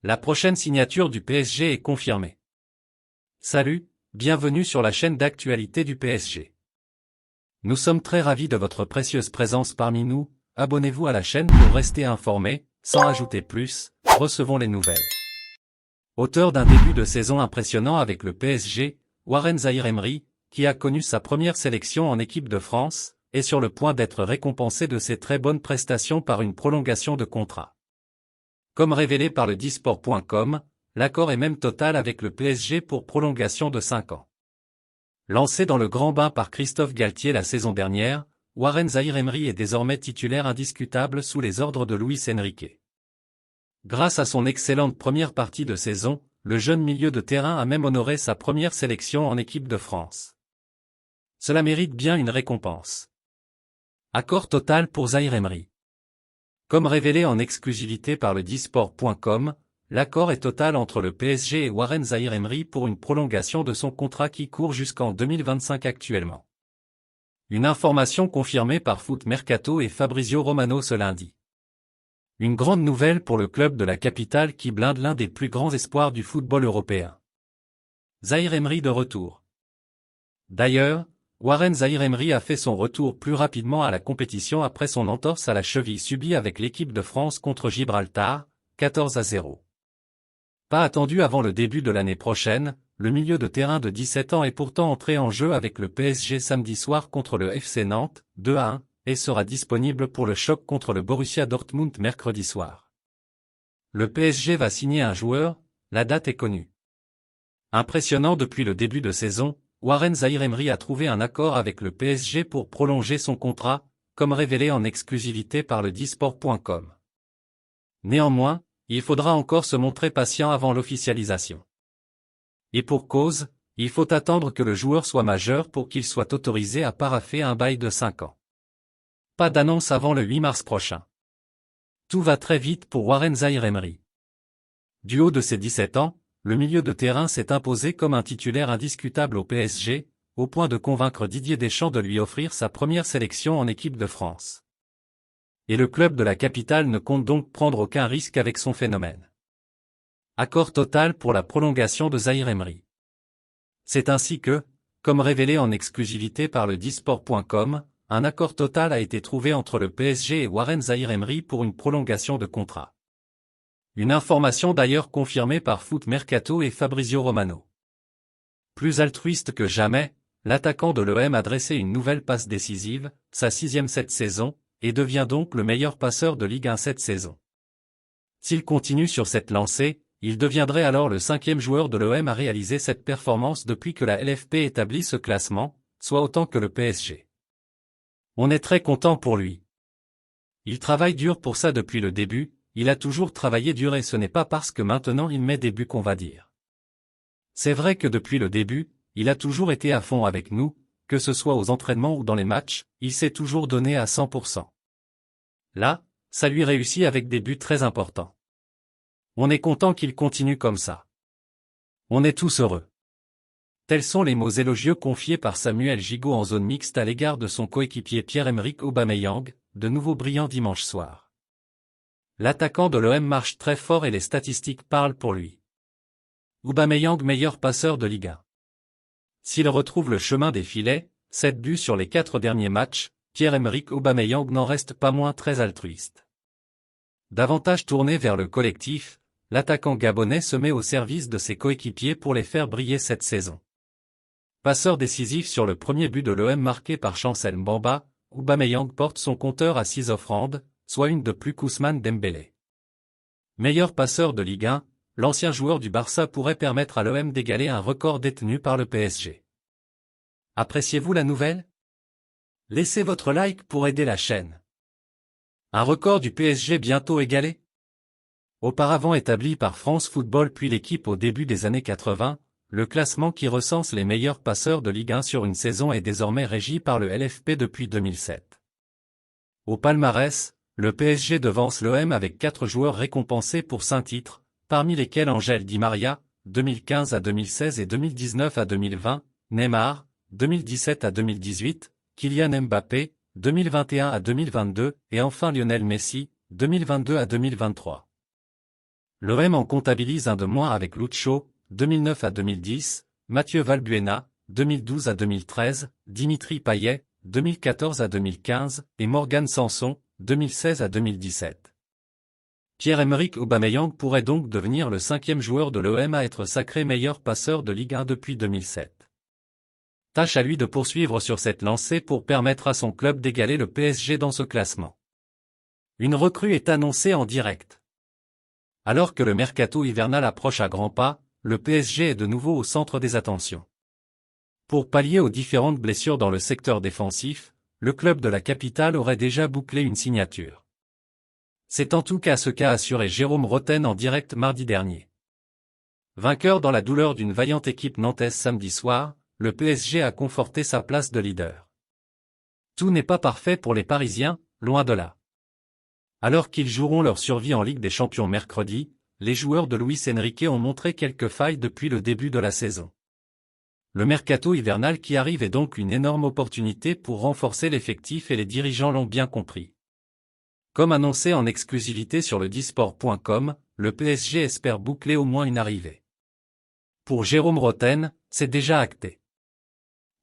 La prochaine signature du PSG est confirmée. Salut, bienvenue sur la chaîne d'actualité du PSG. Nous sommes très ravis de votre précieuse présence parmi nous, abonnez-vous à la chaîne pour rester informé, sans ajouter plus, recevons les nouvelles. Auteur d'un début de saison impressionnant avec le PSG, Warren Zaïre-Emery, qui a connu sa première sélection en équipe de France, est sur le point d'être récompensé de ses très bonnes prestations par une prolongation de contrat. Comme révélé par le Disport.com, l'accord est même total avec le PSG pour prolongation de 5 ans. Lancé dans le grand bain par Christophe Galtier la saison dernière, Warren Zaïre-Emery est désormais titulaire indiscutable sous les ordres de Luis Enrique. Grâce à son excellente première partie de saison, le jeune milieu de terrain a même honoré sa première sélection en équipe de France. Cela mérite bien une récompense. Accord total pour Zaïre-Emery. Comme révélé en exclusivité par le Disport.com, l'accord est total entre le PSG et Warren Zaïre-Emery pour une prolongation de son contrat qui court jusqu'en 2025 actuellement. Une information confirmée par Foot Mercato et Fabrizio Romano ce lundi. Une grande nouvelle pour le club de la capitale qui blinde l'un des plus grands espoirs du football européen. Zaïre-Emery de retour. D'ailleurs, Warren Zaïre-Emery a fait son retour plus rapidement à la compétition après son entorse à la cheville subie avec l'équipe de France contre Gibraltar, 14-0. Pas attendu avant le début de l'année prochaine, le milieu de terrain de 17 ans est pourtant entré en jeu avec le PSG samedi soir contre le FC Nantes, 2-1, et sera disponible pour le choc contre le Borussia Dortmund mercredi soir. Le PSG va signer un joueur, la date est connue. Impressionnant depuis le début de saison, Warren Zaïre-Emery a trouvé un accord avec le PSG pour prolonger son contrat, comme révélé en exclusivité par le Disport.com. Néanmoins, il faudra encore se montrer patient avant l'officialisation. Et pour cause, il faut attendre que le joueur soit majeur pour qu'il soit autorisé à paraffer un bail de 5 ans. Pas d'annonce avant le 8 mars prochain. Tout va très vite pour Warren Zaïre-Emery. Du haut de ses 17 ans, le milieu de terrain s'est imposé comme un titulaire indiscutable au PSG, au point de convaincre Didier Deschamps de lui offrir sa première sélection en équipe de France. Et le club de la capitale ne compte donc prendre aucun risque avec son phénomène. Accord total pour la prolongation de Zaïre-Emery. C'est ainsi que, comme révélé en exclusivité par le Disport.com, un accord total a été trouvé entre le PSG et Warren Zaïre-Emery pour une prolongation de contrat. Une information d'ailleurs confirmée par Foot Mercato et Fabrizio Romano. Plus altruiste que jamais, l'attaquant de l'OM a dressé une nouvelle passe décisive, sa 6e cette saison, et devient donc le meilleur passeur de Ligue 1 cette saison. S'il continue sur cette lancée, il deviendrait alors le 5e joueur de l'OM à réaliser cette performance depuis que la LFP établit ce classement, soit autant que le PSG. On est très content pour lui. Il travaille dur pour ça depuis le début, il a toujours travaillé dur et ce n'est pas parce que maintenant il met des buts qu'on va dire. C'est vrai que depuis le début, il a toujours été à fond avec nous, que ce soit aux entraînements ou dans les matchs, il s'est toujours donné à 100%. Là, ça lui réussit avec des buts très importants. On est content qu'il continue comme ça. On est tous heureux. Tels sont les mots élogieux confiés par Samuel Gigot en zone mixte à l'égard de son coéquipier Pierre-Emerick Aubameyang, de nouveau brillant dimanche soir. L'attaquant de l'OM marche très fort et les statistiques parlent pour lui. Aubameyang meilleur passeur de Ligue 1. S'il retrouve le chemin des filets, 7 buts sur les 4 derniers matchs, Pierre-Emerick Aubameyang n'en reste pas moins très altruiste. Davantage tourné vers le collectif, l'attaquant gabonais se met au service de ses coéquipiers pour les faire briller cette saison. Passeur décisif sur le premier but de l'OM marqué par Chancel Mbamba, Aubameyang porte son compteur à 6 offrandes, soit une de plus qu'Ousmane Dembélé. Meilleur passeur de Ligue 1, l'ancien joueur du Barça pourrait permettre à l'OM d'égaler un record détenu par le PSG. Appréciez-vous la nouvelle? Laissez votre like pour aider la chaîne. Un record du PSG bientôt égalé? Auparavant établi par France Football puis l'équipe au début des années 80, le classement qui recense les meilleurs passeurs de Ligue 1 sur une saison est désormais régi par le LFP depuis 2007. Au palmarès, le PSG devance l'OM avec 4 joueurs récompensés pour 5 titres, parmi lesquels Angel Di Maria, 2015 à 2016 et 2019 à 2020, Neymar, 2017 à 2018, Kylian Mbappé, 2021 à 2022, et enfin Lionel Messi, 2022 à 2023. L'OM en comptabilise un de moins avec Lucho, 2009 à 2010, Mathieu Valbuena, 2012 à 2013, Dimitri Payet, 2014 à 2015, et Morgan Sanson, 2016 à 2017. Pierre-Emerick Aubameyang pourrait donc devenir le 5e joueur de l'OM à être sacré meilleur passeur de Ligue 1 depuis 2007. Tâche à lui de poursuivre sur cette lancée pour permettre à son club d'égaler le PSG dans ce classement. Une recrue est annoncée en direct. Alors que le mercato hivernal approche à grands pas, le PSG est de nouveau au centre des attentions. Pour pallier aux différentes blessures dans le secteur défensif, le club de la capitale aurait déjà bouclé une signature. C'est en tout cas ce qu'a assuré Jérôme Rotten en direct mardi dernier. Vainqueur dans la douleur d'une vaillante équipe nantaise samedi soir, le PSG a conforté sa place de leader. Tout n'est pas parfait pour les Parisiens, loin de là. Alors qu'ils joueront leur survie en Ligue des Champions mercredi, les joueurs de Luis Enrique ont montré quelques failles depuis le début de la saison. Le mercato hivernal qui arrive est donc une énorme opportunité pour renforcer l'effectif et les dirigeants l'ont bien compris. Comme annoncé en exclusivité sur le disport.com, le PSG espère boucler au moins une arrivée. Pour Jérôme Rotten, c'est déjà acté.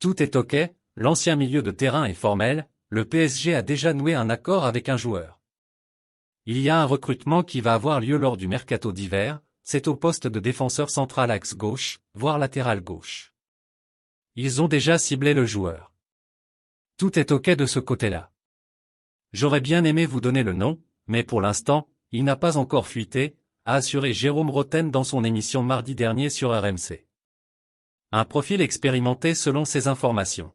Tout est ok, l'ancien milieu de terrain est formel, le PSG a déjà noué un accord avec un joueur. Il y a un recrutement qui va avoir lieu lors du mercato d'hiver, c'est au poste de défenseur central axe gauche, voire latéral gauche. Ils ont déjà ciblé le joueur. Tout est ok de ce côté-là. J'aurais bien aimé vous donner le nom, mais pour l'instant, il n'a pas encore fuité, a assuré Jérôme Rotten dans son émission mardi dernier sur RMC. Un profil expérimenté selon ses informations.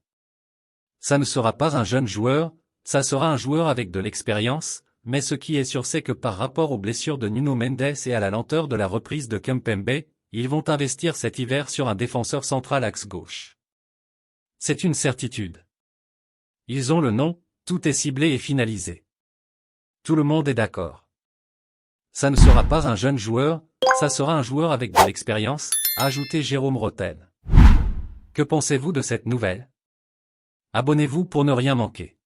Ça ne sera pas un jeune joueur, ça sera un joueur avec de l'expérience, mais ce qui est sûr c'est que par rapport aux blessures de Nuno Mendes et à la lenteur de la reprise de Kimpembe, ils vont investir cet hiver sur un défenseur central axe gauche. C'est une certitude. Ils ont le nom, tout est ciblé et finalisé. Tout le monde est d'accord. Ça ne sera pas un jeune joueur, ça sera un joueur avec de l'expérience, a ajouté Jérôme Rotten. Que pensez-vous de cette nouvelle? Abonnez-vous pour ne rien manquer.